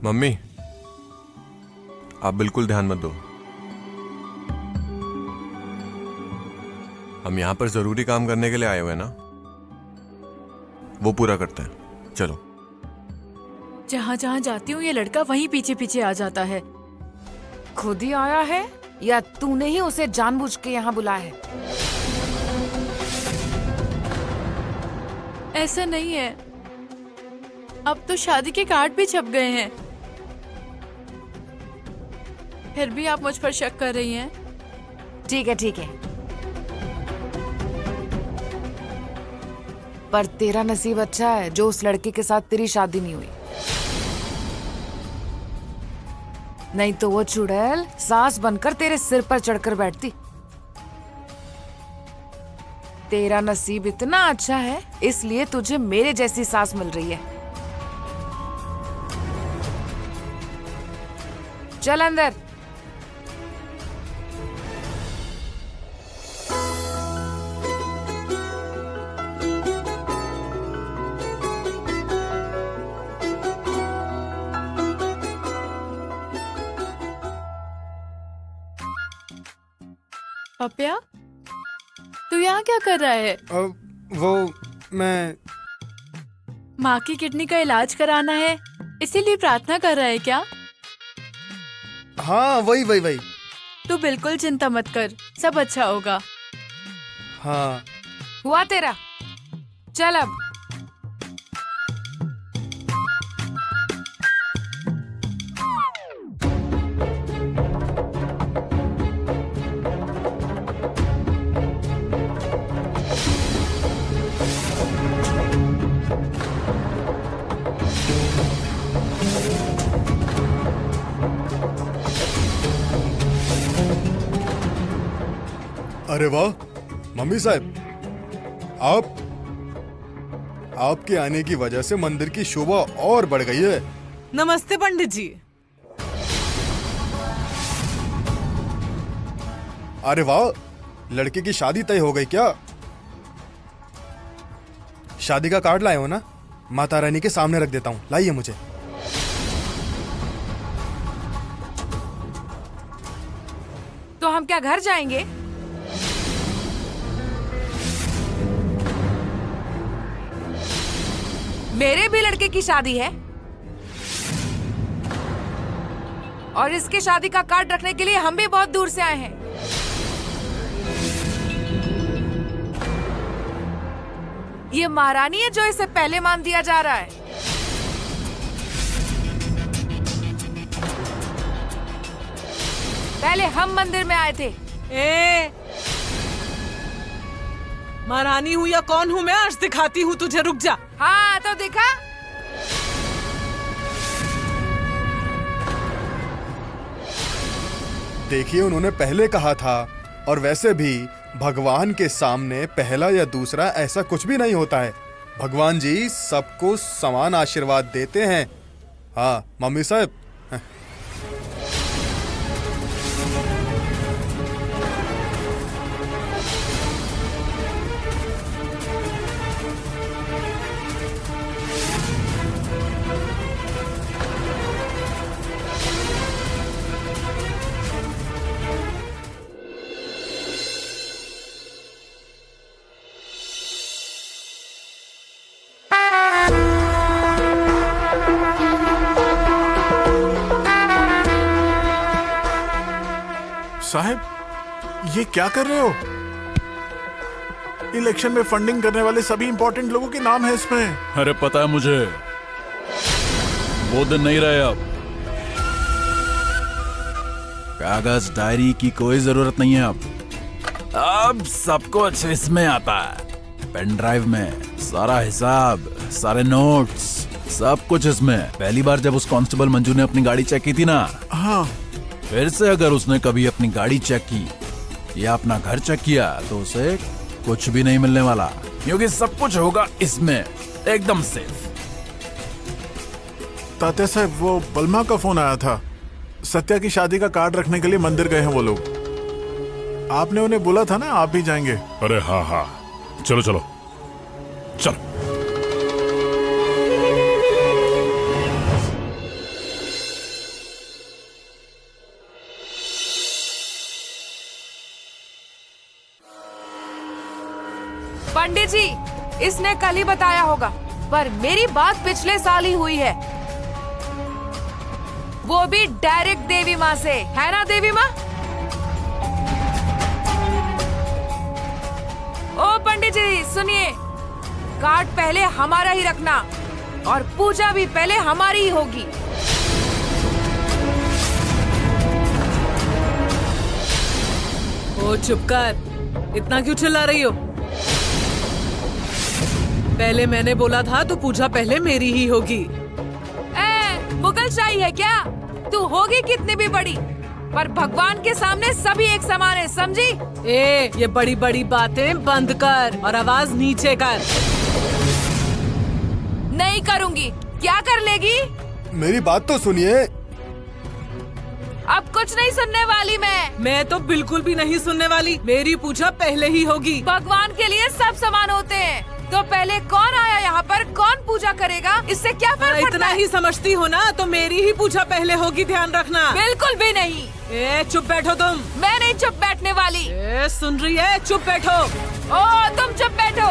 Mummy, आप बिल्कुल ध्यान मत दो। हम यहां पर जरूरी काम करने के लिए आए हुए हैं ना, वो पूरा करते हैं। चलो। जहाँ जहाँ जाती हूँ ये लड़का वहीं पीछे पीछे आ जाता है। खुद ही आया है या तूने ही उसे जानबूझ के यहाँ बुलाया है? ऐसा नहीं है, अब तो शादी के कार्ड भी छप गए हैं। फिर भी आप मुझ पर शक कर रही हैं? ठीक है ठीक है, पर तेरा नसीब अच्छा है जो उस लड़के के साथ तेरी शादी नहीं हुई, नहीं तो वो चुड़ैल सास बनकर तेरे सिर पर चढ़कर बैठती। तेरा नसीब इतना अच्छा है इसलिए तुझे मेरे जैसी सास मिल रही है। चल अंदर। पपिया, तू यहाँ क्या कर रहा है? वो मैं माँ की किडनी का इलाज कराना है, इसीलिए प्रार्थना कर रहा है क्या? हाँ वही वही वही। तू बिल्कुल चिंता मत कर, सब अच्छा होगा। हाँ हुआ तेरा? चल अब। अरे वाह मम्मी साहब, आपके आने की वजह से मंदिर की शोभा और बढ़ गई है। नमस्ते पंडित जी। अरे वाह, लड़के की शादी तय हो गई क्या? शादी का कार्ड लाए हो ना? माता रानी के सामने रख देता हूँ, लाइए मुझे। तो हम क्या घर जाएंगे? मेरे भी लड़के की शादी है और इसके शादी का कार्ड रखने के लिए हम भी बहुत दूर से आए हैं। ये महारानी है जो इसे पहले मान दिया जा रहा है। पहले हम मंदिर में आए थे। महारानी हूँ या कौन हूँ मैं, आज दिखाती हूँ तुझे, रुक जा। हाँ तो देखा। देखिए उन्होंने पहले कहा था, और वैसे भी भगवान के सामने पहला या दूसरा ऐसा कुछ भी नहीं होता है। भगवान जी सबको समान आशीर्वाद देते हैं। हाँ मम्मी साहब। साहब, ये क्या कर रहे हो? इलेक्शन में फंडिंग करने वाले सभी इंपॉर्टेंट लोगों के नाम है इसमें। अरे पता है मुझे, वो दिन नहीं रहे अब। कागज डायरी की कोई जरूरत नहीं है अब सब कुछ इसमें आता है। पेन ड्राइव में सारा हिसाब, सारे नोट्स, सब कुछ इसमें। पहली बार जब उस कांस्टेबल मंजू ने अपनी गाड़ी चेक की थी ना, हाँ, फिर से अगर उसने कभी अपनी गाड़ी चेक की या अपना घर चेक किया तो उसे कुछ भी नहीं मिलने वाला, क्योंकि सब कुछ होगा इसमें एकदम सेफ। तात्या साहब, वो बलमा का फोन आया था। सत्या की शादी का कार्ड रखने के लिए मंदिर गए हैं वो लोग। आपने उन्हें बोला था ना आप भी जाएंगे। अरे हाँ हाँ, चलो चलो चलो। पंडित जी, इसने कल ही बताया होगा, पर मेरी बात पिछले साल ही हुई है, वो भी डायरेक्ट देवी माँ से, है ना देवी माँ? ओ पंडित जी सुनिए, कार्ड पहले हमारा ही रखना और पूजा भी पहले हमारी ही होगी। ओ चुप कर, इतना क्यों चिल्ला रही हो? पहले मैंने बोला था तो पूजा पहले मेरी ही होगी। मुगलशाही है क्या? तू होगी कितनी भी बड़ी, पर भगवान के सामने सभी एक समान है, समझी? ये बड़ी बड़ी बातें बंद कर और आवाज नीचे कर। नहीं करूंगी। क्या कर लेगी? मेरी बात तो सुनिए। अब कुछ नहीं सुनने वाली मैं तो बिल्कुल भी नहीं सुनने वाली। मेरी पूजा पहले ही होगी। भगवान के लिए सब समान होते हैं, तो पहले कौन आया यहाँ पर, कौन पूजा करेगा, इससे क्या फर्क पड़ता इतना है? ही समझती हो ना, तो मेरी ही पूजा पहले होगी, ध्यान रखना। बिल्कुल भी नहीं। चुप बैठो तुम। मैं नहीं चुप बैठने वाली। सुन रही है? चुप बैठो। ओ तुम चुप बैठो।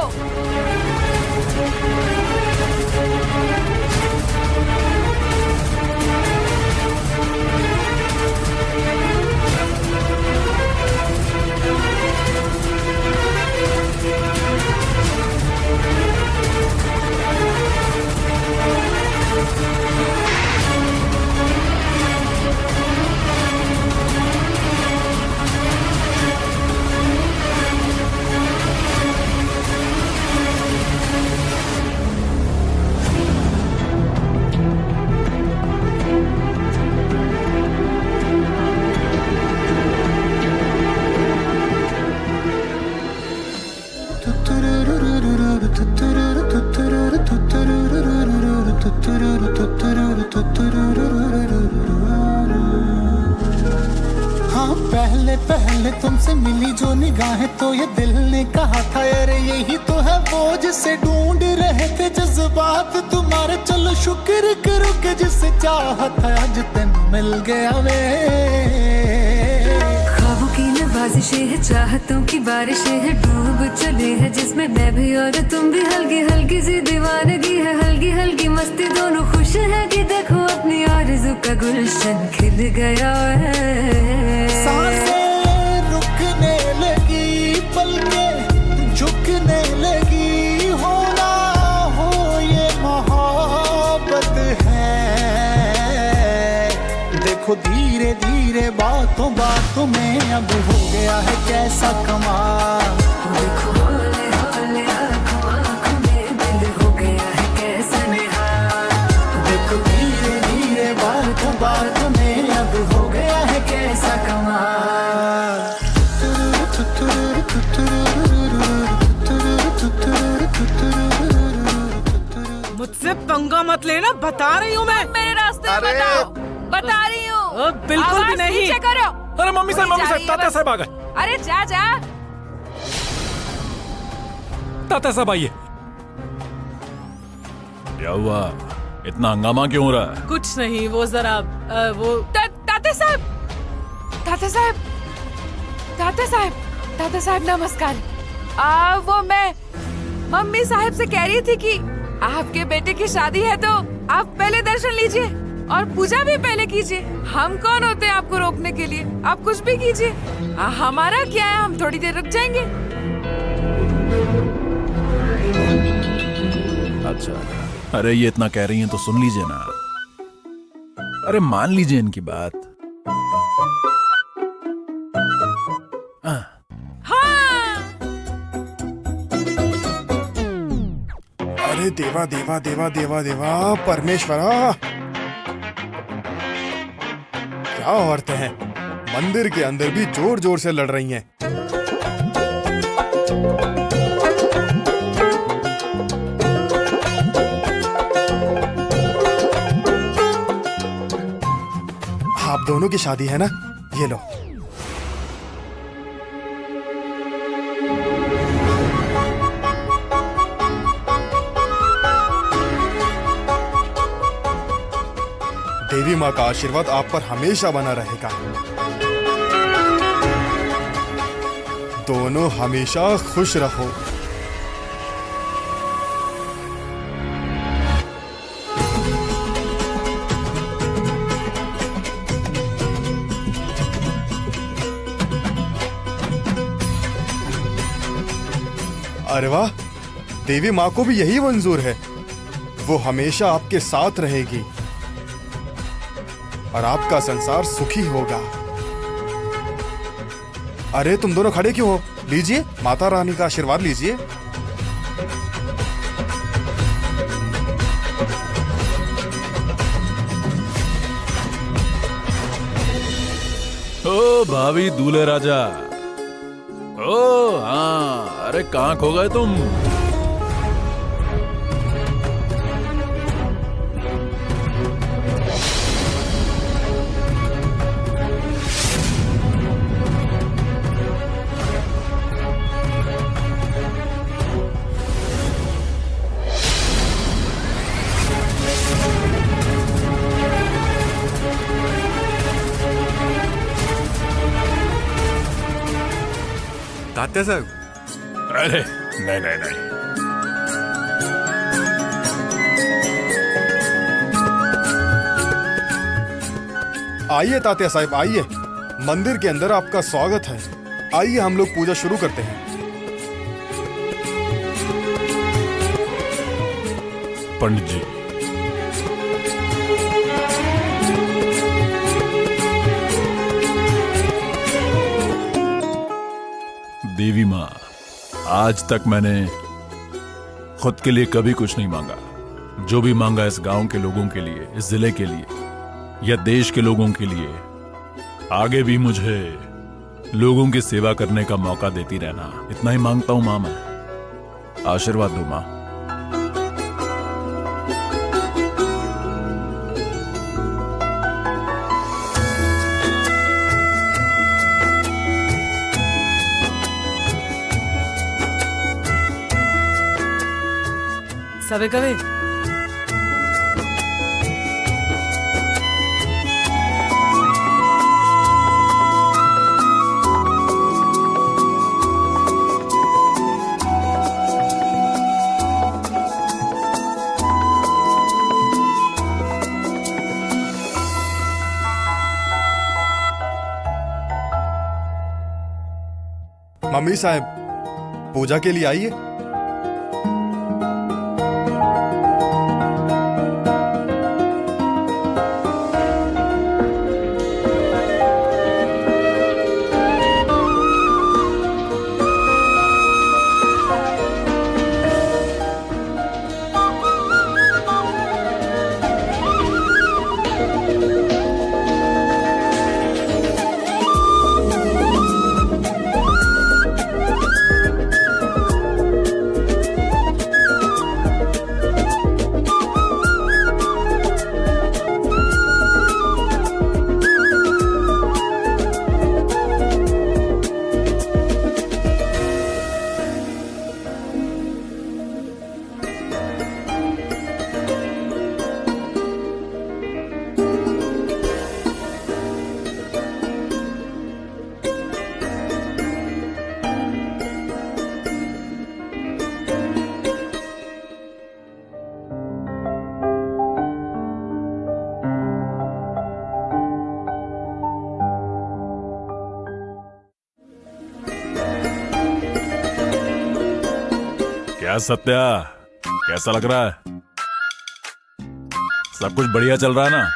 हाँ पहले पहले तुमसे मिली जो निगाहें, तो ये दिल ने कहा था यार यही तो है वो जिसे ढूंढ रहे थे जज्बात तुम्हारे। चलो शुक्र करो कि जिसे चाहत है आज तेन मिल गया वे। ख्वाबों की नवाजिशें है, चाहतों की बारिशें है, डूब चले है जिसमें मैं भी और तुम भी। हल्की हल्की सी दीवानगी है, हल्की हल्की मस्ती, दोनों खुश है कि देखो अपनी आरज़ू का गुलशन खिल गया है। सांसें रुकने लगी, पलकें झुकने लगी, होना हो ये मोहब्बत है। देखो धीरे धीरे बातों बातों में अब हो गया है कैसा कमाल। देखो हौले हौले आँखों आँखों में दिल हो गया है कैसा निहाल। देखो धीरे धीरे बातों बातों में अब हो गया है कैसा कमाल। मुझसे पंगा मत लेना, बता रही हूँ मैं। मेरे रास्ते में बताओ। बता रही हूँ। बिल्कुल भी नहीं। नीचे करो। अरे मम्मी साहब तात्या साहब आ गए। अरे जा जा। तात्या साहब आइए। क्या हुआ? इतना हंगामा क्यों हो रहा है? कुछ नहीं, वो जरा वो तात्या साहब, तात्या साहब, तात्या साहब, तात्या साहब नमस्कार। वो मैं मम्मी साहब से कह रही थी कि आपके बेटे की शादी है तो आप पहले दर्शन लीजिए और पूजा भी पहले कीजिए। हम कौन होते हैं आपको रोकने के लिए? आप कुछ भी कीजिए, हमारा क्या है, हम थोड़ी देर रुक जाएंगे। अच्छा, अरे ये इतना कह रही हैं तो सुन लीजिए ना। अरे मान लीजिए इनकी बात। अरे देवा देवा देवा देवा देवा परमेश्वरा, क्या औरतें हैं, मंदिर के अंदर भी जोर जोर से लड़ रही हैं। आप दोनों की शादी है ना, ये लो। देवी माँ का आशीर्वाद आप पर हमेशा बना रहेगा। दोनों हमेशा खुश रहो। अरे वाह, देवी माँ को भी यही मंजूर है। वो हमेशा आपके साथ रहेगी और आपका संसार सुखी होगा। अरे तुम दोनों खड़े क्यों हो? लीजिए, माता रानी का आशीर्वाद लीजिए। ओ भावी दूल्हे राजा। ओ हाँ, अरे कहाँ खो गए तुम? तात्या साहब, अरे नहीं नहीं नहीं, आइए तात्या साहब, आइए। मंदिर के अंदर आपका स्वागत है। आइए हम लोग पूजा शुरू करते हैं। पंडित जी, देवी माँ, आज तक मैंने खुद के लिए कभी कुछ नहीं मांगा। जो भी मांगा इस गांव के लोगों के लिए, इस जिले के लिए या देश के लोगों के लिए। आगे भी मुझे लोगों की सेवा करने का मौका देती रहना, इतना ही मांगता हूं मां मैं। आशीर्वाद दो मां। सबे कवे मम्मी साहब, पूजा के लिए आइए। क्या सत्या, कैसा लग रहा है? सब कुछ बढ़िया चल रहा है ना?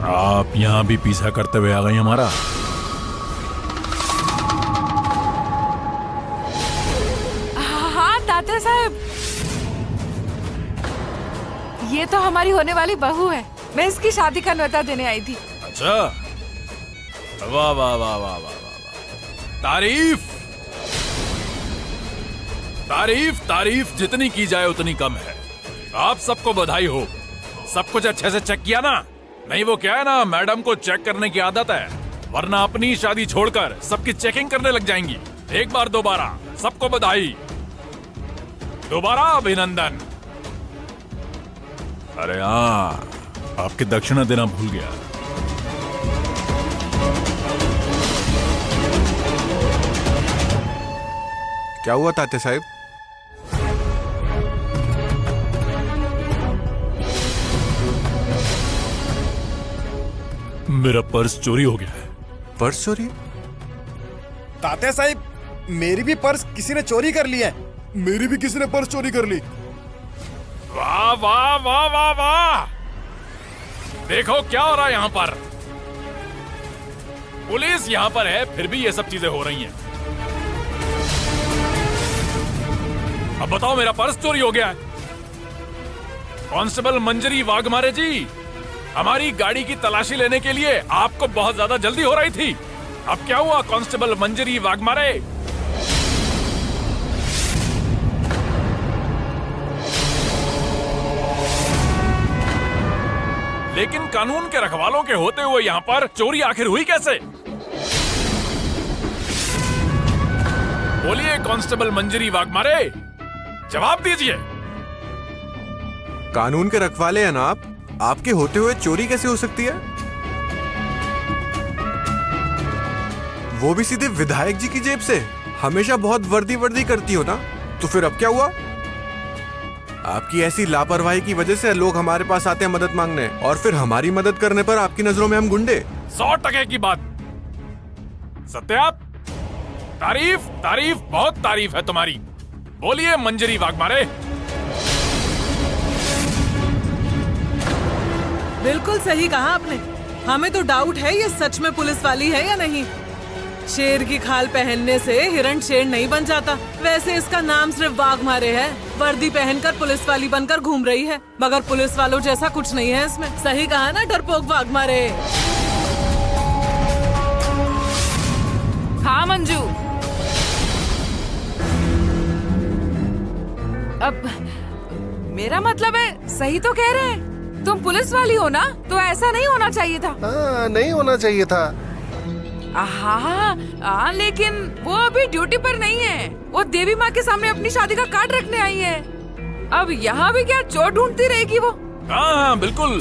आप यहां भी पीछा करते हुए आ गई हमारा। हाँ तात्या साहब, ये तो हमारी होने वाली बहू है। मैं इसकी शादी का न्योता देने आई थी। अच्छा, वाह वाह वाह वाह वाह वाह, तारीफ तारीफ तारीफ जितनी की जाए उतनी कम है। आप सबको बधाई हो। सब कुछ अच्छे से चेक किया ना? नहीं वो क्या है ना, मैडम को चेक करने की आदत है, वरना अपनी शादी छोड़कर सबकी चेकिंग करने लग जाएंगी। एक बार दोबारा सबको बधाई, दोबारा अभिनंदन। अरे हाँ, आपकी दक्षिणा देना भूल गया। क्या हुआ तात्या साहब? मेरा पर्स चोरी हो गया है। पर्स चोरी? तात्या साहब, मेरी भी पर्स किसी ने चोरी कर ली है। मेरी भी किसी ने पर्स चोरी कर ली। वाह वाह वाह वाह वाह, देखो क्या हो रहा है यहाँ पर। पुलिस यहाँ पर है, फिर भी ये सब चीजें हो रही हैं। अब बताओ, मेरा पर्स चोरी हो गया है। कांस्टेबल मंजरी वाघमारे जी, हमारी गाड़ी की तलाशी लेने के लिए आपको बहुत ज्यादा जल्दी हो रही थी। अब क्या हुआ कांस्टेबल मंजरी वाघमारे? लेकिन कानून के रखवालों के होते हुए यहाँ पर चोरी आखिर हुई कैसे? बोलिए कांस्टेबल मंजरी वाघमारे, जवाब दीजिए। कानून के रखवाले हैं ना आप, आपके होते हुए चोरी कैसे हो सकती है? वो भी सीधे विधायक जी की जेब से। हमेशा बहुत वर्दी वर्दी करती हो ना, तो फिर अब क्या हुआ? आपकी ऐसी लापरवाही की वजह से लोग हमारे पास आते हैं मदद मांगने, और फिर हमारी मदद करने पर आपकी नजरों में हम गुंडे। 100% की बात। सत्या, तारीफ तारीफ बहुत तारीफ है तुम्हारी। बोलिए मंजरी वाघमारे। बिल्कुल सही कहा आपने। हमें तो डाउट है ये सच में पुलिस वाली है या नहीं। शेर की खाल पहनने से हिरण शेर नहीं बन जाता। वैसे इसका नाम सिर्फ वाघमारे है, वर्दी पहनकर पुलिस वाली बनकर घूम रही है, मगर पुलिस वालों जैसा कुछ नहीं है इसमें। सही कहा ना डरपोक वाघमारे? हाँ मंजू, अब मेरा मतलब है सही तो कह रहे हैं। तुम पुलिस वाली हो ना, तो ऐसा नहीं होना चाहिए था। नहीं होना चाहिए था। हाँ, लेकिन वो अभी ड्यूटी पर नहीं है। वो देवी माँ के सामने अपनी शादी का कार्ड रखने आई है। अब यहाँ भी क्या चोर ढूंढती रहेगी वो? हाँ बिल्कुल,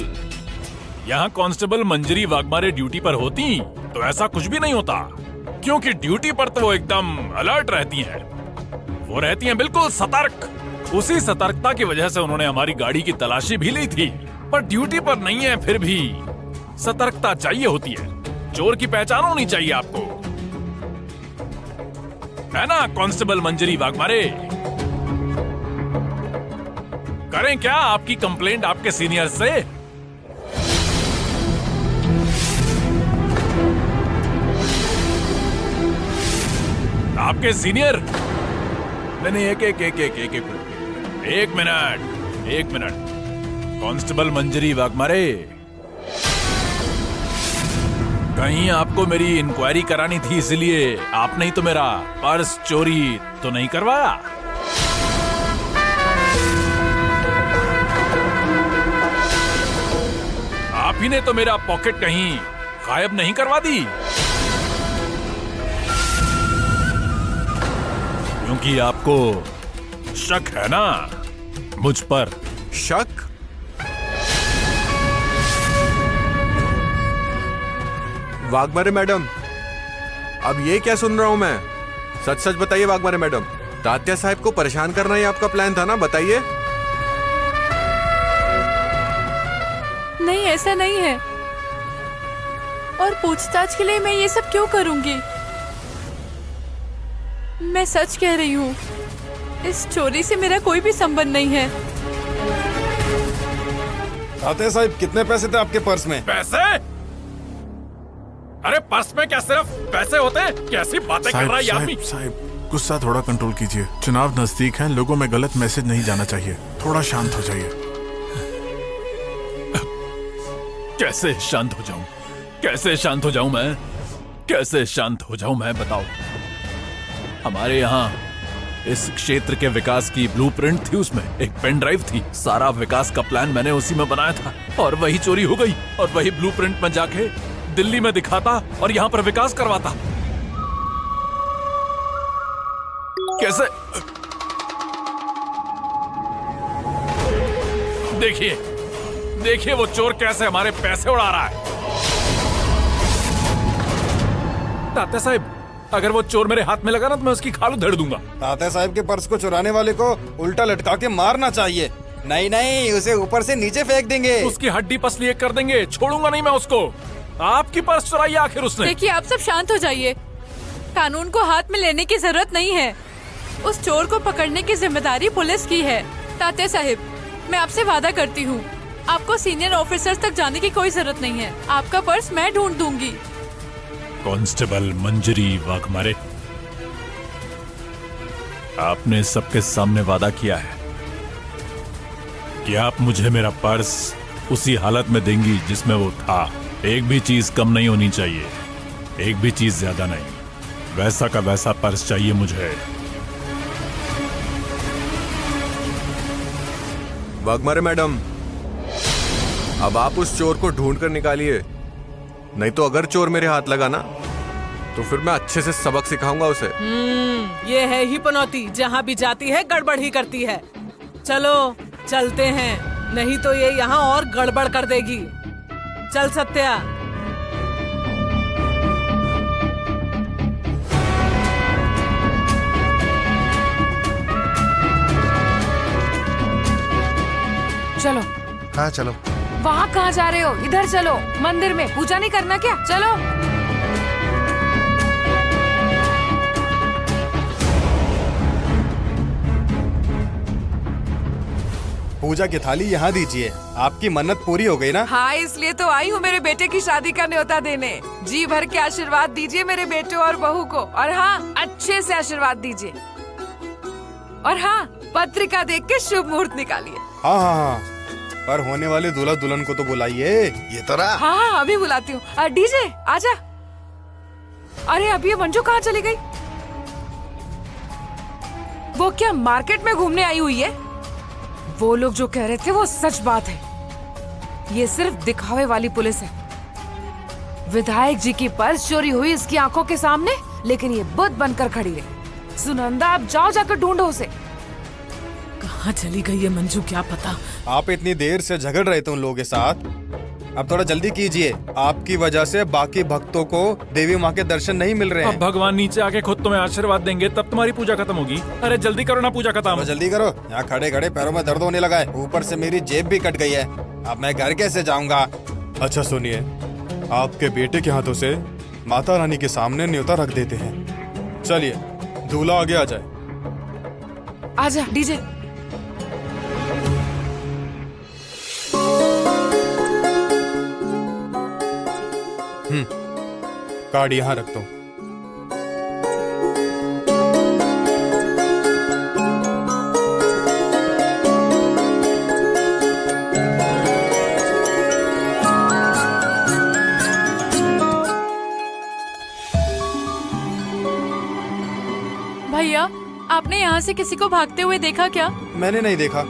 यहाँ कांस्टेबल मंजरी वाघमारे ड्यूटी पर होती तो ऐसा कुछ भी नहीं होता, क्योंकि ड्यूटी पर तो वो एकदम अलर्ट रहती हैं। वो रहती हैं बिल्कुल सतर्क। उसी सतर्कता की वजह से उन्होंने हमारी गाड़ी की तलाशी भी ली थी। पर ड्यूटी पर नहीं है, फिर भी सतर्कता चाहिए होती है। चोर की पहचान होनी चाहिए आपको, है ना कांस्टेबल मंजरी वाघमारे? करें क्या आपकी कंप्लेंट आपके सीनियर से? आपके सीनियर? नहीं, एक मिनट कांस्टेबल मंजरी वाघमारे, कहीं आपको मेरी इंक्वायरी करानी थी, इसलिए आपने ही तो मेरा पर्स चोरी तो नहीं करवाया? आप ही ने तो मेरा पॉकेट कहीं गायब नहीं करवा दी? क्योंकि आपको शक है ना मुझ पर? शक? वाघमारे मैडम, अब ये क्या सुन रहा हूं मैं? सच सच बताइए वाघमारे मैडम, तात्या साहब को परेशान करना ही आपका प्लान था ना? बताइए। नहीं, ऐसा नहीं है। और पूछताछ के लिए मैं ये सब क्यों करूंगी? मैं सच कह रही हूँ, इस चोरी से मेरा कोई भी संबंध नहीं है। तात्या साहब, कितने पैसे थे आपके पर्स में? पैसे? अरे पर्स में क्या सिर्फ पैसे होते हैं? कैसी बातें कर रहा है ये आदमी? साहब, गुस्सा थोड़ा कंट्रोल कीजिए। चुनाव नजदीक है, लोगों में गलत मैसेज नहीं जाना चाहिए। थोड़ा शांत हो जाइए। कैसे शांत हो जाऊं? कैसे शांत हो जाऊं मैं? कैसे शांत हो जाऊं मैं? बताओ। हमारे यहाँ इस क्षेत्र के विकास की ब्लूप्रिंट थी, उसमें एक पेन ड्राइव थी। सारा विकास का प्लान मैंने उसी में बनाया था और वही चोरी हो गई। और वही ब्लूप्रिंट में जाके दिल्ली में दिखाता और यहाँ पर विकास करवाता। कैसे? देखिए देखिए वो चोर कैसे हमारे पैसे उड़ा रहा है। तात्या साहब, अगर वो चोर मेरे हाथ में लगा ना तो मैं उसकी खाल उधेड़ दूंगा। तात्या साहब के पर्स को चुराने वाले को उल्टा लटका के मारना चाहिए। नहीं नहीं, उसे ऊपर से नीचे फेंक देंगे। उसकी हड्डी पसली एक कर देंगे, छोड़ूंगा नहीं मैं उसको। आपकी पर्स चुराई आखिर उसने। देखिए आप सब शांत हो जाइए। कानून को हाथ में लेने की जरूरत नहीं है। उस चोर को पकड़ने की जिम्मेदारी पुलिस की है। तात्या साहब, मैं आपसे वादा करती हूँ, आपको सीनियर ऑफिसर्स तक जाने की कोई जरूरत नहीं है। आपका पर्स मैं ढूंढ दूंगी। कांस्टेबल मंजरी वाघमारे, आपने सबके सामने वादा किया है कि आप मुझे मेरा पर्स उसी हालत में देंगी जिसमें वो था। एक भी चीज कम नहीं होनी चाहिए, एक भी चीज ज्यादा नहीं। वैसा का वैसा पर्स चाहिए मुझे। वाघमारे मैडम, अब आप उस चोर को ढूंढ कर निकालिए, नहीं तो अगर चोर मेरे हाथ लगा ना तो फिर मैं अच्छे से सबक सिखाऊंगा उसे। ये है ही पनौती, जहाँ भी जाती है गड़बड़ ही करती है। चलो चलते हैं, नहीं तो ये यहाँ और गड़बड़ कर देगी। चल सत्या। चलो। हाँ चलो। वहाँ कहाँ जा रहे हो? इधर चलो, मंदिर में पूजा नहीं करना क्या? चलो। पूजा की थाली यहाँ दीजिए। आपकी मन्नत पूरी हो गई ना? हाँ, इसलिए तो आई हूँ मेरे बेटे की शादी का न्योता देने। जी भर के आशीर्वाद दीजिए मेरे बेटे और बहू को। और हाँ, अच्छे से आशीर्वाद दीजिए। और हाँ, पत्रिका देख के शुभ मुहूर्त निकालिए। हाँ हाँ हाँ, पर होने वाले दूल्हा दुल्हन को तो बुलाइए। ये तो रहा। हाँ हाँ, अभी बुलाती हूँ। डीजे आजा। अरे अभी ये मंजू कहाँ चली गई? वो क्या मार्केट में घूमने आई हुई है? वो लोग जो कह रहे थे वो सच बात है। ये सिर्फ दिखावे वाली पुलिस है। विधायक जी की पर्स चोरी हुई इसकी आंखों के सामने, लेकिन ये बुत बनकर खड़ी रही। सुनंदा, आप जाओ जाकर ढूंढो उसे। कहाँ चली गई है मंजू, क्या पता। आप इतनी देर से झगड़ रहे थे उन लोगों के साथ, अब थोड़ा जल्दी कीजिए। आपकी वजह से बाकी भक्तों को देवी माँ के दर्शन नहीं मिल रहे हैं। अब भगवान नीचे आके खुद तुम्हें आशीर्वाद देंगे तब तुम्हारी पूजा खत्म होगी। अरे जल्दी करो ना, पूजा खत्म। तो जल्दी करो, यहाँ खड़े खड़े पैरों में दर्द होने लगा है। ऊपर से मेरी जेब भी कट गई है। अब मैं घर कैसे जाऊंगा? अच्छा सुनिए, आपके बेटे के हाथों से माता रानी के सामने न्योता रख देते हैं। चलिए, दूल्हा आगे आ जाए। आजा डीजे। कार्ड यहाँ रख दो। भैया, आपने यहाँ से किसी को भागते हुए देखा क्या? मैंने नहीं देखा।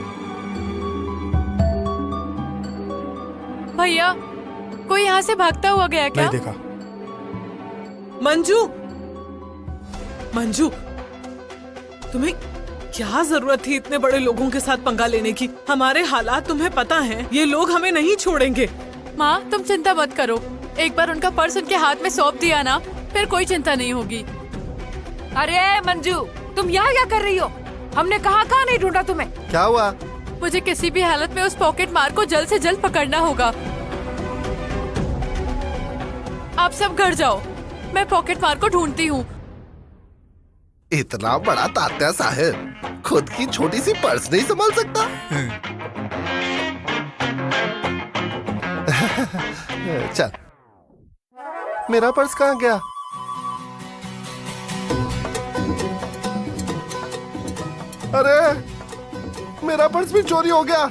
भैया, कोई यहाँ से भागता हुआ गया क्या? नहीं देखा। मंजू, मंजू, तुम्हें क्या जरूरत थी इतने बड़े लोगों के साथ पंगा लेने की? हमारे हालात तुम्हें पता हैं, ये लोग हमें नहीं छोड़ेंगे। माँ, तुम चिंता मत करो। एक बार उनका पर्स उनके हाथ में सौंप दिया ना, फिर कोई चिंता नहीं होगी। अरे मंजू, तुम यहाँ क्या कर रही हो? हमने कहाँ नहीं ढूंढा तुम्हें। क्या हुआ? मुझे किसी भी हालत में उस पॉकेट मार को जल्द से जल्द पकड़ना होगा। आप सब घर जाओ, मैं पॉकेट मार को ढूंढती हूँ। इतना बड़ा तात्या साहब खुद की छोटी सी पर्स नहीं संभाल सकता? चल, मेरा पर्स कहाँ गया? अरे मेरा पर्स भी चोरी हो गया।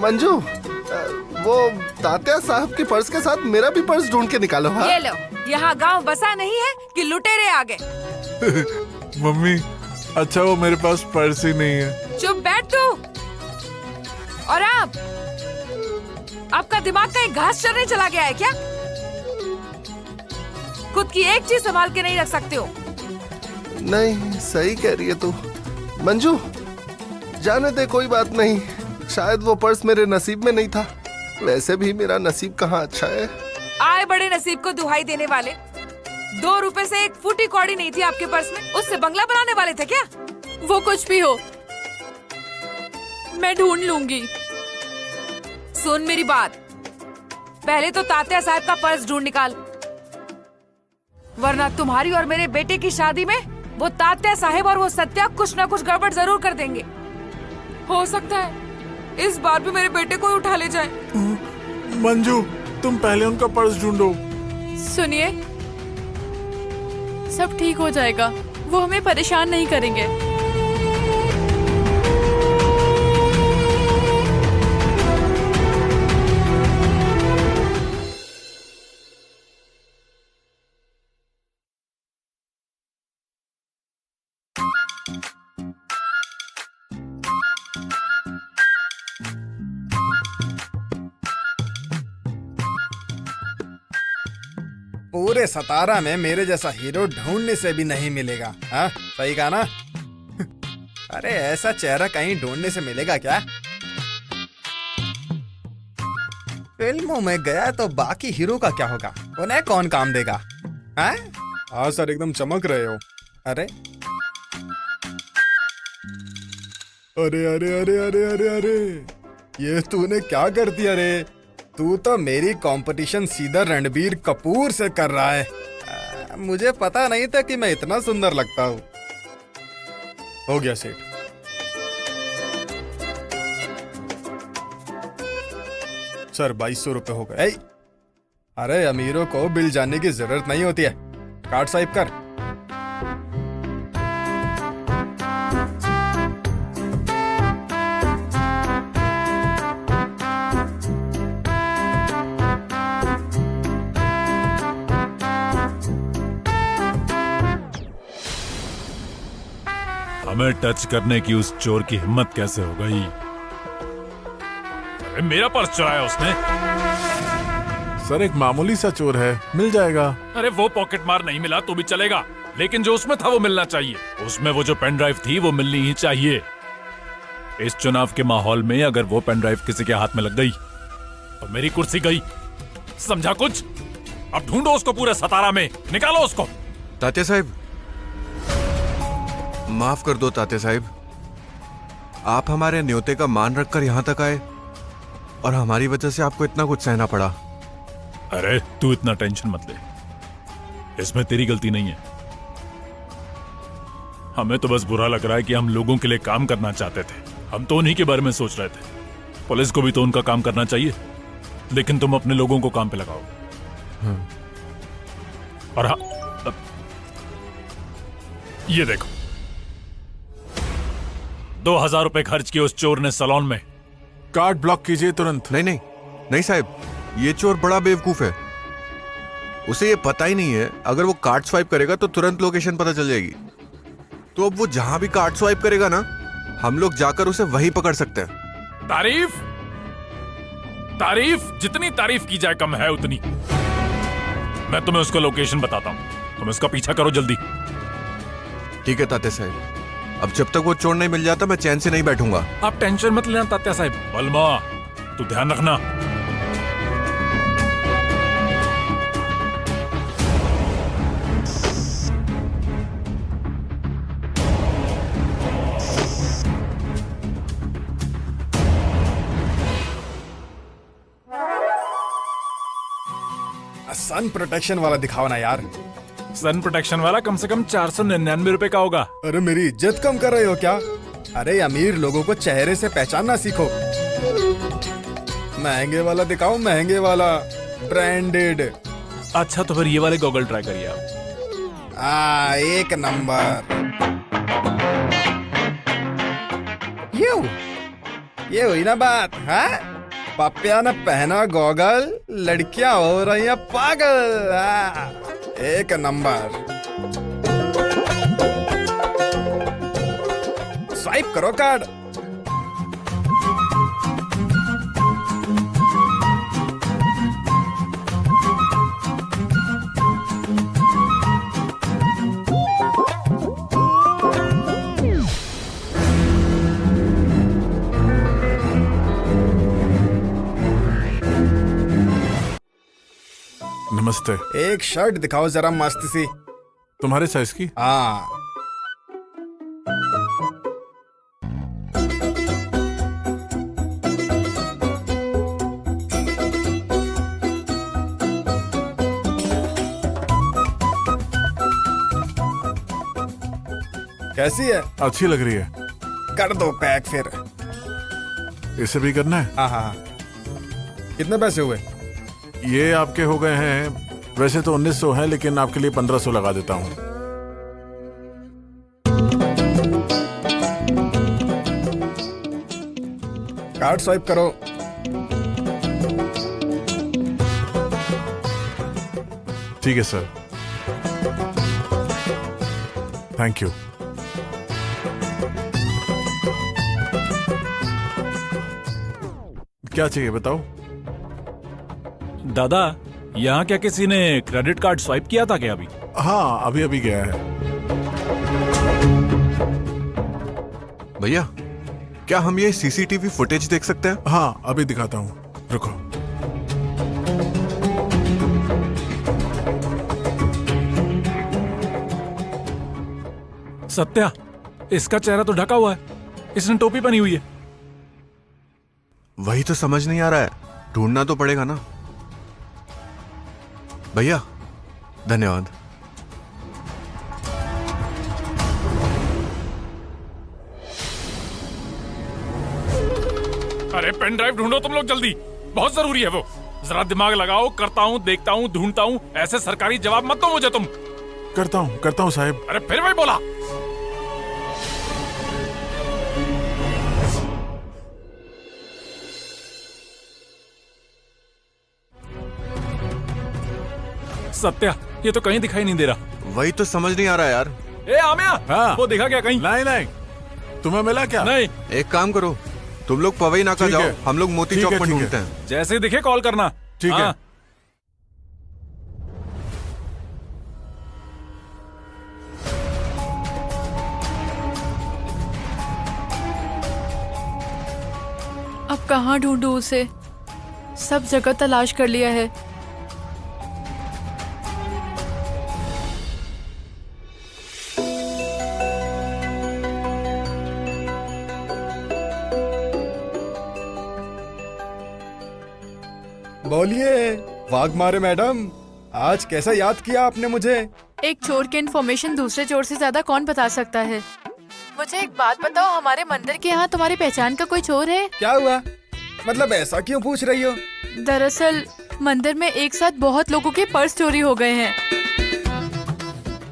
मंजू, वो तात्या साहब के पर्स के साथ मेरा भी पर्स ढूंढ के निकालो। हाँ? ये लो, यहाँ गांव बसा नहीं है कि लुटेरे आ गए। मम्मी, अच्छा वो मेरे पास पर्स ही नहीं है। चुप बैठ तू। और आपका दिमाग कहीं घास चरने चला गया है क्या? खुद की एक चीज संभाल के नहीं रख सकते हो। नहीं, सही कह रही है तू। मंजू, जाने दे, कोई बात नहीं। शायद वो पर्स मेरे नसीब में नहीं था। वैसे भी मेरा नसीब कहाँ अच्छा है। आए बड़े नसीब को दुहाई देने वाले, 2 रुपए से एक फूटी कौड़ी नहीं थी आपके पर्स में, उससे बंगला बनाने वाले थे क्या? वो कुछ भी हो, मैं ढूंढ लूंगी। सुन मेरी बात, पहले तो तात्या साहब का पर्स ढूंढ निकाल, वरना तुम्हारी और मेरे बेटे की शादी में वो तात्या साहब और वो सत्या कुछ न कुछ गड़बड़ जरूर कर देंगे। हो सकता है इस बार भी मेरे बेटे को उठा ले जाए। मंजू, तुम पहले उनका पर्स ढूंढो। सुनिए, सब ठीक हो जाएगा, वो हमें परेशान नहीं करेंगे। पूरे सतारा में मेरे जैसा हीरो ढूंढने से भी नहीं मिलेगा। हाँ, सही कहा ना? अरे ऐसा चेहरा कहीं ढूंढने से मिलेगा क्या? फिल्मों में गया तो बाकी हीरो का क्या होगा? उन्हें कौन काम देगा? हाँ? हाँ सर, एकदम चमक रहे हो। अरे अरे अरे अरे अरे अरे अरे, ये तूने क्या कर दिया रे? तू तो मेरी कंपटीशन सीधा रणबीर कपूर से कर रहा है। मुझे पता नहीं था कि मैं इतना सुंदर लगता हूँ। हो गया सेठ। सर 2200 रुपए हो गए। अरे अमीरों को बिल जानने की जरूरत नहीं होती है, कार्ड स्वाइप कर। हमें टच करने की उस चोर की हिम्मत कैसे हो गई? अरे मेरा पर्स चुराया उसने। सर एक मामूली सा चोर है, मिल जाएगा। अरे वो पॉकेट मार नहीं मिला तो भी चलेगा, लेकिन जो उसमें था वो मिलना चाहिए। उसमें वो जो पेन ड्राइव थी वो मिलनी ही चाहिए। इस चुनाव के माहौल में अगर वो पेन ड्राइव किसी के हाथ में लग गई तो मेरी कुर्सी गई, समझा कुछ? अब ढूंढो उसको पूरे सतारा में, निकालो उसको। तात्या साहब, माफ कर दो तात्या साहब, आप हमारे न्योते का मान रखकर यहां तक आए और हमारी वजह से आपको इतना कुछ सहना पड़ा। अरे तू इतना टेंशन मत ले, इसमें तेरी गलती नहीं है। हमें तो बस बुरा लग रहा है कि हम लोगों के लिए काम करना चाहते थे, हम तो उन्हीं के बारे में सोच रहे थे। पुलिस को भी तो उनका काम करना चाहिए, लेकिन तुम अपने लोगों को काम पे लगाओ। और हाँ, ये देखो 2000 रुपए खर्च किए उस चोर ने सैलून में। कार्ड ब्लॉक कीजिए तुरंत। नहीं नहीं नहीं साहब, ये चोर बड़ा बेवकूफ है। उसे ये पता ही नहीं है अगर वो कार्ड स्वाइप करेगा तो तुरंत लोकेशन पता चल जाएगी। तो अब वो जहां भी कार्ड स्वाइप करेगा ना, हम लोग जाकर उसे वहीं पकड़ सकते हैं। तारीफ तारीफ, जितनी तारीफ की जाए कम है उतनी। मैं तुम्हें उसका लोकेशन बताता हूं, तुम इसका पीछा करो जल्दी। ठीक है तात्या साहब, अब जब तक वो चोर नहीं मिल जाता मैं चैन से नहीं बैठूंगा। आप टेंशन मत लेना तात्या साहब। बलमा, तू ध्यान रखना। सन प्रोटेक्शन वाला दिखाओ ना यार। सन प्रोटेक्शन वाला कम से कम 499 रुपए का होगा। अरे मेरी इज्जत कम कर रहे हो क्या? अरे अमीर लोगों को चेहरे से पहचानना सीखो। महंगे वाला दिखाओ, महंगे वाला, ब्रांडेड। अच्छा तो फिर ये वाले गॉगल ट्राई करिए आप। एक नंबर। ये हुई ना बात। हाँ, पप्पिया ने पहना गॉगल, लड़कियां हो रही हैं पागल। एक नंबर। स्वाइप करो कार्ड। नमस्ते। एक शर्ट दिखाओ जरा मस्त सी। तुम्हारे साइज की? हाँ। कैसी है? अच्छी लग रही है। कर दो पैक फिर। इसे भी करना है? हाँ हाँ हाँ। कितने पैसे हुए? ये आपके हो गए हैं, वैसे तो 1900 है, लेकिन आपके लिए 1500 लगा देता हूँ। कार्ड स्वाइप करो। ठीक है सर, थैंक यू। क्या चाहिए बताओ? दादा, यहाँ क्या किसी ने क्रेडिट कार्ड स्वाइप किया था क्या अभी? हाँ, अभी अभी गया है। भैया, क्या हम ये सीसीटीवी फुटेज देख सकते हैं? हाँ, अभी दिखाता हूँ, रुको। सत्या, इसका चेहरा तो ढका हुआ है, इसने टोपी पहनी हुई है। वही तो समझ नहीं आ रहा है, ढूंढना तो पड़ेगा ना। भैया, धन्यवाद। अरे पेन ड्राइव ढूंढो तुम लोग जल्दी, बहुत जरूरी है वो। जरा दिमाग लगाओ, करता हूँ, देखता हूँ, ढूंढता हूँ, ऐसे सरकारी जवाब मत दो मुझे तुम। करता हूँ साहब। अरे फिर वही बोला। सत्या, ये तो कहीं दिखाई नहीं दे रहा। वही तो समझ नहीं आ रहा यार। ए आमिया, हाँ। वो दिखा क्या कहीं? नहीं, तुम्हें मिला क्या? नहीं। एक काम करो, तुम लोग पवई नाका ठीक जाओ, है। हम लोग मोती ठीक चौक है, पर ठीक है। ढूंढते हैं। जैसे ही दिखे कॉल करना। ठीक है। अब कहाँ ढूंढूं उसे? सब जगह तलाश कर लिया है। बोलिए वाघमारे मैडम, आज कैसा याद किया आपने मुझे? एक चोर की इन्फॉर्मेशन दूसरे चोर से ज्यादा कौन बता सकता है? मुझे एक बात बताओ, हमारे मंदिर के यहाँ तुम्हारी पहचान का कोई चोर है? क्या हुआ? मतलब ऐसा क्यों पूछ रही हो? दरअसल मंदिर में एक साथ बहुत लोगों के पर्स चोरी हो गए हैं।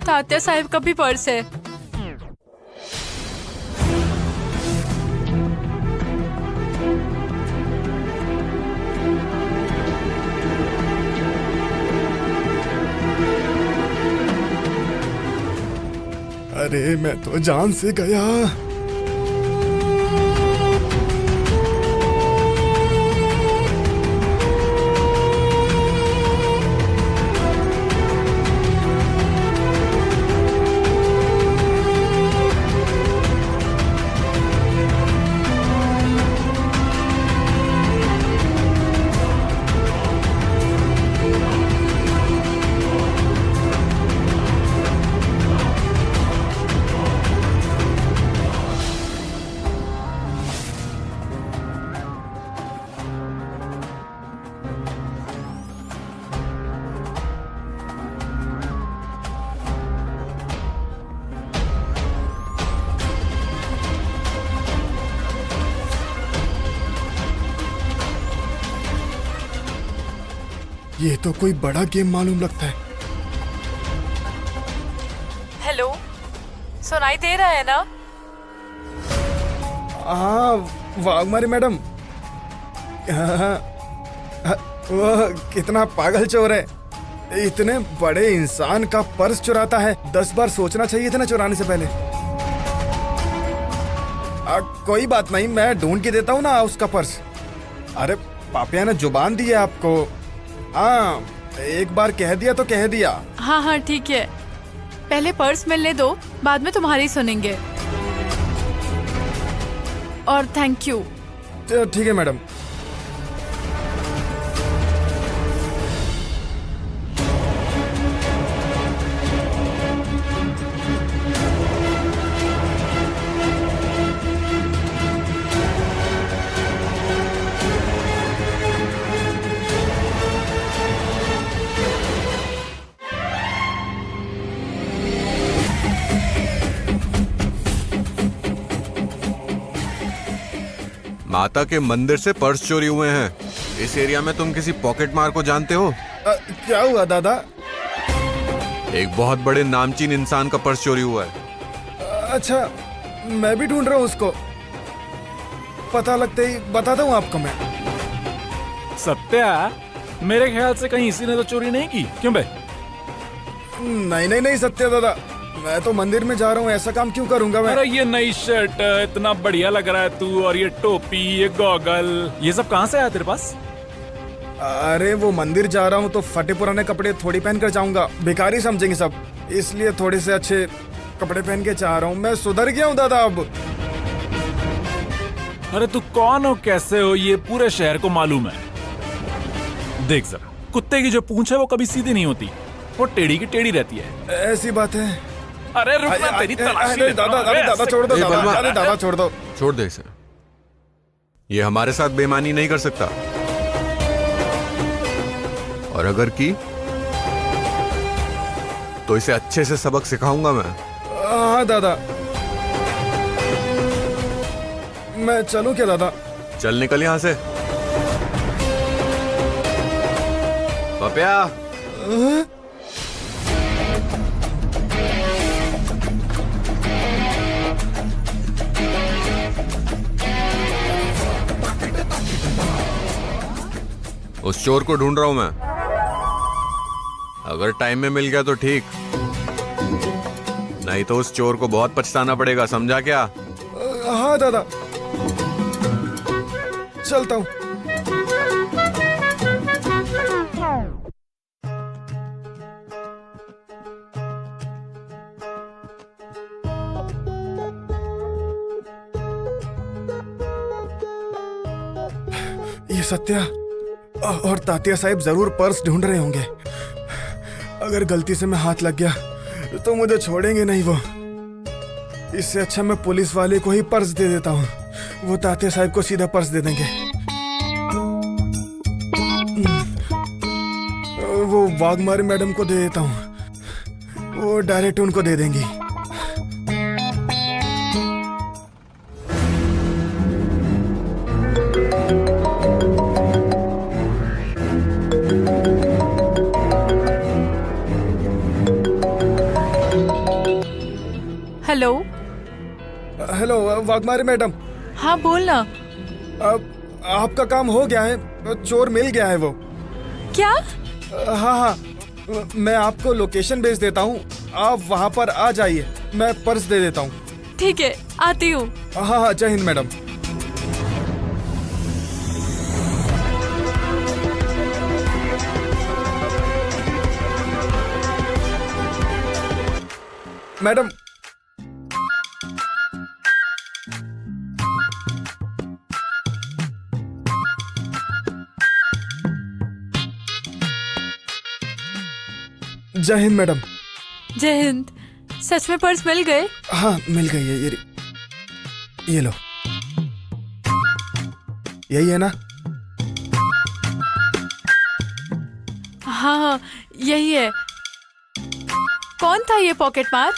तात्या साहब का भी पर्स है। अरे मैं तो जान से गया। ये तो कोई बड़ा गेम मालूम लगता है। हेलो, सुनाई दे रहा है ना? हाँ वाघमारी मैडम। हाँ, वो कितना पागल चोर है, इतने बड़े इंसान का पर्स चुराता है। 10 बार सोचना चाहिए था ना चुराने से पहले। कोई बात नहीं, मैं ढूंढ के देता हूँ ना उसका पर्स। अरे पापिया ने जुबान दी है आपको। हाँ, एक बार कह दिया तो कह दिया। हाँ हाँ ठीक है, पहले पर्स मिलने दो, बाद में तुम्हारी सुनेंगे। और थैंक यू। ठीक है मैडम। माता के मंदिर से पर्स चोरी हुए हैं। इस एरिया में तुम किसी पॉकेट मार को जानते हो? क्या हुआ दादा? एक बहुत बड़े नामचीन इंसान का पर्स चोरी हुआ है। अच्छा, मैं भी ढूंढ रहा हूँ उसको। पता लगते ही बताता हूँ आपको मैं। सत्या, मेरे ख्याल से कहीं इसी ने तो चोरी नहीं की, क्यों बे? नहीं नहीं नहीं सत्या दादा, मैं तो मंदिर में जा रहा हूँ, ऐसा काम क्यों करूंगा मैं? अरे ये नई शर्ट इतना बढ़िया लग रहा है तू, और ये टोपी, ये गॉगल, ये सब कहाँ से आया तेरे पास? अरे वो मंदिर जा रहा हूँ तो फटे पुराने कपड़े थोड़ी पहन कर जाऊंगा, बेकारी समझेंगे सब, इसलिए थोड़े से अच्छे कपड़े पहन के चाह रहा हूँ। मैं सुधर गया हूँ दादा अब। अरे तू कौन हो, कैसे हो, ये पूरे शहर को मालूम है। देख जरा, कुत्ते की जो पूंछ है वो कभी सीधी नहीं होती, वो टेढ़ी की टेढ़ी रहती है। ऐसी बात है। अरे रुक, मैं तेरी तलाशी लेता हूँ। दादा छोड़ दो, अरे दादा छोड़ दो। छोड़ दे इसे, ये हमारे साथ बेईमानी नहीं कर सकता, और अगर की तो इसे अच्छे से सबक सिखाऊंगा मैं। हाँ दादा, मैं चलूं क्या दादा? चल निकल यहां से। पपिया, उस चोर को ढूंढ रहा हूं मैं। अगर टाइम में मिल गया तो ठीक, नहीं तो उस चोर को बहुत पछताना पड़ेगा, समझा क्या? हाँ दादा, चलता हूँ। ये सत्या और तात्या साहब जरूर पर्स ढूंढ रहे होंगे। अगर गलती से मैं हाथ लग गया तो मुझे छोड़ेंगे नहीं वो। इससे अच्छा मैं पुलिस वाले को ही पर्स दे देता हूँ, वो तात्या साहब को सीधा पर्स दे देंगे। वो वाघमारी मैडम को दे देता हूँ, वो डायरेक्ट उनको दे देंगी। हेलो। Hello Waghmare madam. हाँ बोलना। अब आपका काम हो गया है, चोर मिल गया है वो। क्या? हाँ हाँ, मैं आपको लोकेशन भेज देता हूँ, आप वहाँ पर आ जाइए, मैं पर्स दे देता हूँ। ठीक है, आती हूँ। हाँ हाँ, जय हिंद मैडम। मैडम, जय हिंद मैडम। जय हिंद। सच में पर्स मिल गए? हाँ मिल गई है, ये लो, यही है ना? हाँ हाँ यही है। कौन था ये पॉकेट मार?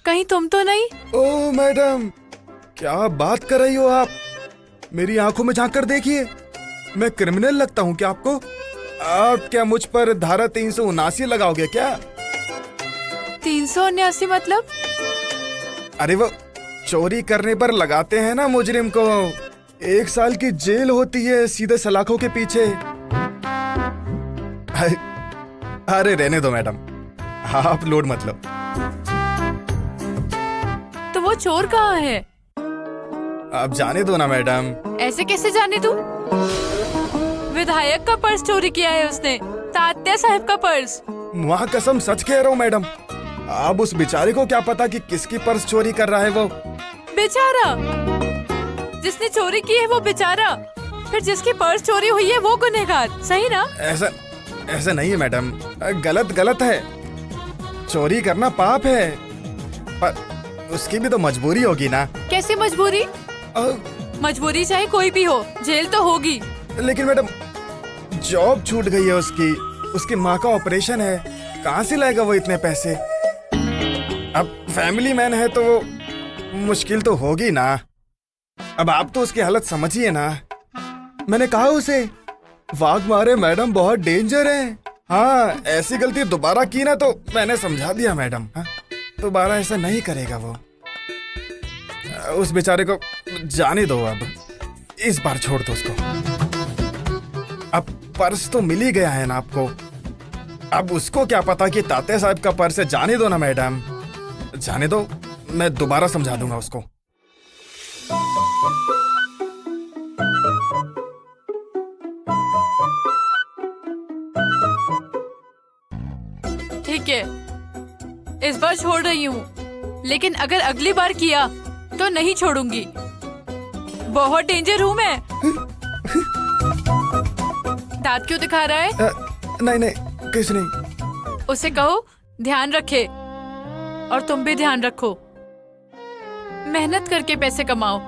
कहीं तुम तो नहीं? ओ मैडम, क्या बात कर रही हो आप? मेरी आंखों में झांक कर देखिए, मैं क्रिमिनल लगता हूँ क्या आपको? आप क्या मुझ पर धारा 379 लगाओगे क्या? 379 मतलब? अरे वो चोरी करने पर लगाते हैं ना मुजरिम को, 1 साल की जेल होती है सीधे सलाखों के पीछे। अरे रहने दो मैडम, आप लोड मत लो। तो वो चोर कहाँ है? अब जाने दो ना मैडम। ऐसे कैसे जाने दूं? विधायक का पर्स चोरी किया है उसने, तात्या साहब का पर्स। वहाँ कसम सच कह रहा हूँ मैडम। अब उस बेचारे को क्या पता कि किसकी पर्स चोरी कर रहा है वो। बेचारा? जिसने चोरी की है वो बेचारा, फिर जिसकी पर्स चोरी हुई है वो गुनहगार, सही ना? ऐसा नहीं है मैडम, गलत है। चोरी करना पाप है, पर उसकी भी तो मजबूरी होगी ना। कैसी मजबूरी? मजबूरी चाहे कोई भी हो, जेल तो होगी। लेकिन मैडम जॉब छूट गई है उसकी माँ का ऑपरेशन है, कहाँ से लाएगा वो इतने पैसे? अब फैमिली मैन है तो वो मुश्किल तो होगी ना। अब आप तो उसकी हालत समझिए ना। मैंने कहा उसे वाघमारे मैडम बहुत डेंजर है। हाँ, ऐसी गलती दोबारा की ना तो मैंने समझा दिया मैडम। हाँ, दोबारा ऐसा नहीं करेगा वो। उस बेचारे को जाने दो, अब इस बार छोड़ दो उसको। अब पर्स तो मिल ही गया है ना आपको, अब उसको क्या पता कि तात्या साहब का पर्स है। जाने दो ना मैडम, जाने दो, मैं दोबारा समझा दूंगा उसको। ठीक है, इस बार छोड़ रही हूँ, लेकिन अगर अगली बार किया तो नहीं छोड़ूंगी। बहुत डेंजर हूँ मैं। दांत क्यों दिखा रहा है? नहीं कुछ नहीं। उसे कहो ध्यान रखे, और तुम भी ध्यान रखो। मेहनत करके पैसे कमाओ,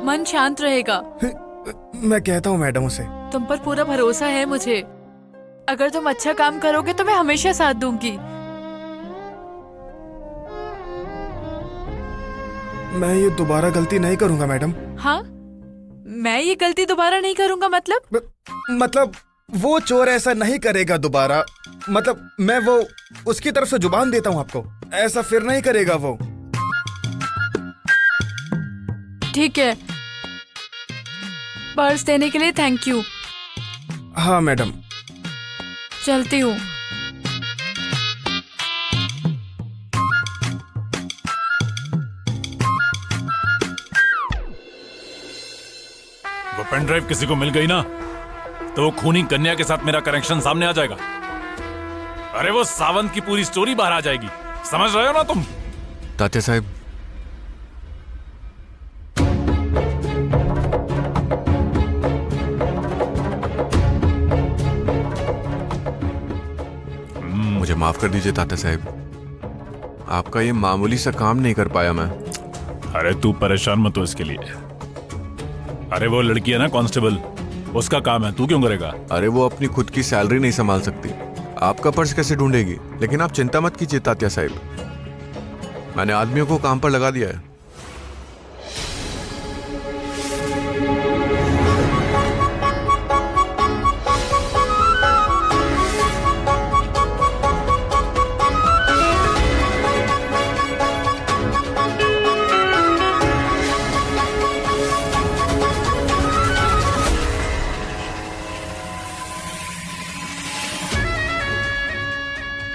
मन शांत रहेगा। मैं कहता हूँ मैडम उसे। तुम पर पूरा भरोसा है मुझे। अगर तुम अच्छा काम करोगे तो मैं हमेशा साथ दूंगी। मैं ये दोबारा गलती नहीं करूंगा मैडम। हाँ, मैं ये गलती दोबारा नहीं करूंगा मतलब वो चोर ऐसा नहीं करेगा दोबारा। मतलब मैं वो उसकी तरफ से जुबान देता हूँ आपको, ऐसा फिर नहीं करेगा वो। ठीक है, पर्स देने के लिए थैंक यू। हाँ मैडम, चलती हूँ। वो पेन ड्राइव किसी को मिल गई ना तो वो खूनी कन्या के साथ मेरा कनेक्शन सामने आ जाएगा। अरे वो सावंत की पूरी स्टोरी बाहर आ जाएगी, समझ रहे हो ना तुम? तात्या साहब, मुझे माफ कर दीजिए तात्या साहब, आपका ये मामूली सा काम नहीं कर पाया मैं। अरे तू परेशान मत हो इसके लिए। अरे वो लड़की है ना कांस्टेबल, उसका काम है, तू क्यों करेगा? अरे वो अपनी खुद की सैलरी नहीं संभाल सकती, आपका पर्स कैसे ढूंढेगी? लेकिन आप चिंता मत कीजिए तात्या साहब, मैंने आदमियों को काम पर लगा दिया है।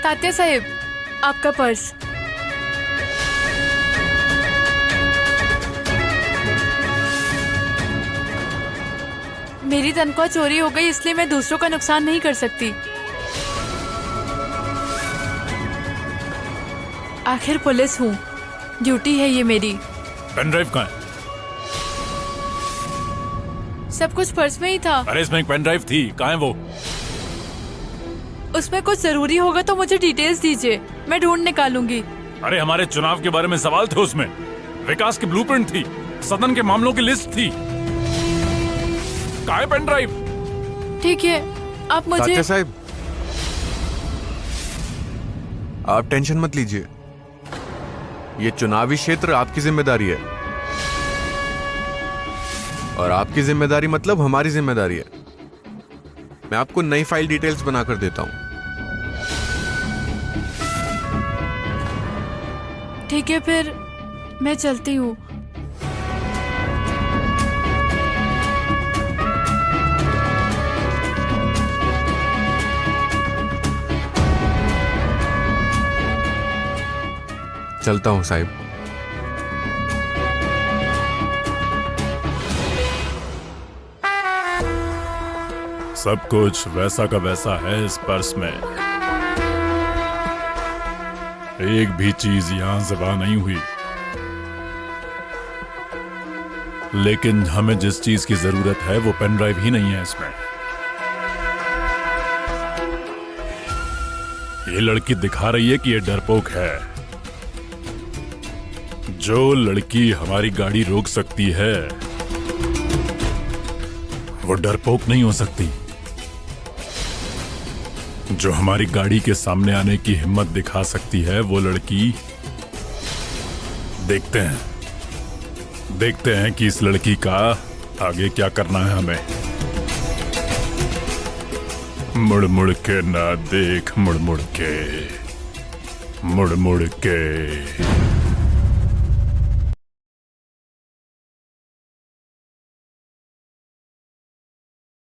तात्या साहब, आपका पर्स। मेरी तनख्वाह चोरी हो गई, इसलिए मैं दूसरों का नुकसान नहीं कर सकती। आखिर पुलिस हूँ, ड्यूटी है ये मेरी। पेन ड्राइव कहाँ है? सब कुछ पर्स में ही था। अरे इसमें एक पेन ड्राइव थी, कहाँ है वो? उसमें कुछ जरूरी होगा तो मुझे डिटेल्स दीजिए, मैं ढूंढ निकालूंगी। अरे हमारे चुनाव के बारे में सवाल थे उसमें, विकास की ब्लूप्रिंट थी, सदन के मामलों की लिस्ट थी। कहाँ है पेन ड्राइव? ठीक है, आप मुझे। तात्या साहब, आप टेंशन मत लीजिए, ये चुनावी क्षेत्र आपकी जिम्मेदारी है, और आपकी जिम्मेदारी मतलब हमारी जिम्मेदारी है। मैं आपको नई फाइल डिटेल्स बनाकर देता हूं। ठीक है, फिर मैं चलती हूँ। चलता हूं साहिब। सब कुछ वैसा का वैसा है इस पर्स में। एक भी चीज यहां ज़बा नहीं हुई। लेकिन हमें जिस चीज की जरूरत है वो पेन ड्राइव ही नहीं है इसमें। ये लड़की दिखा रही है कि ये डरपोक है। जो लड़की हमारी गाड़ी रोक सकती है वो डरपोक नहीं हो सकती। जो हमारी गाड़ी के सामने आने की हिम्मत दिखा सकती है वो लड़की। देखते हैं कि इस लड़की का आगे क्या करना है हमें। मुड़ मुड़ के ना देख, मुड़ मुड़ के।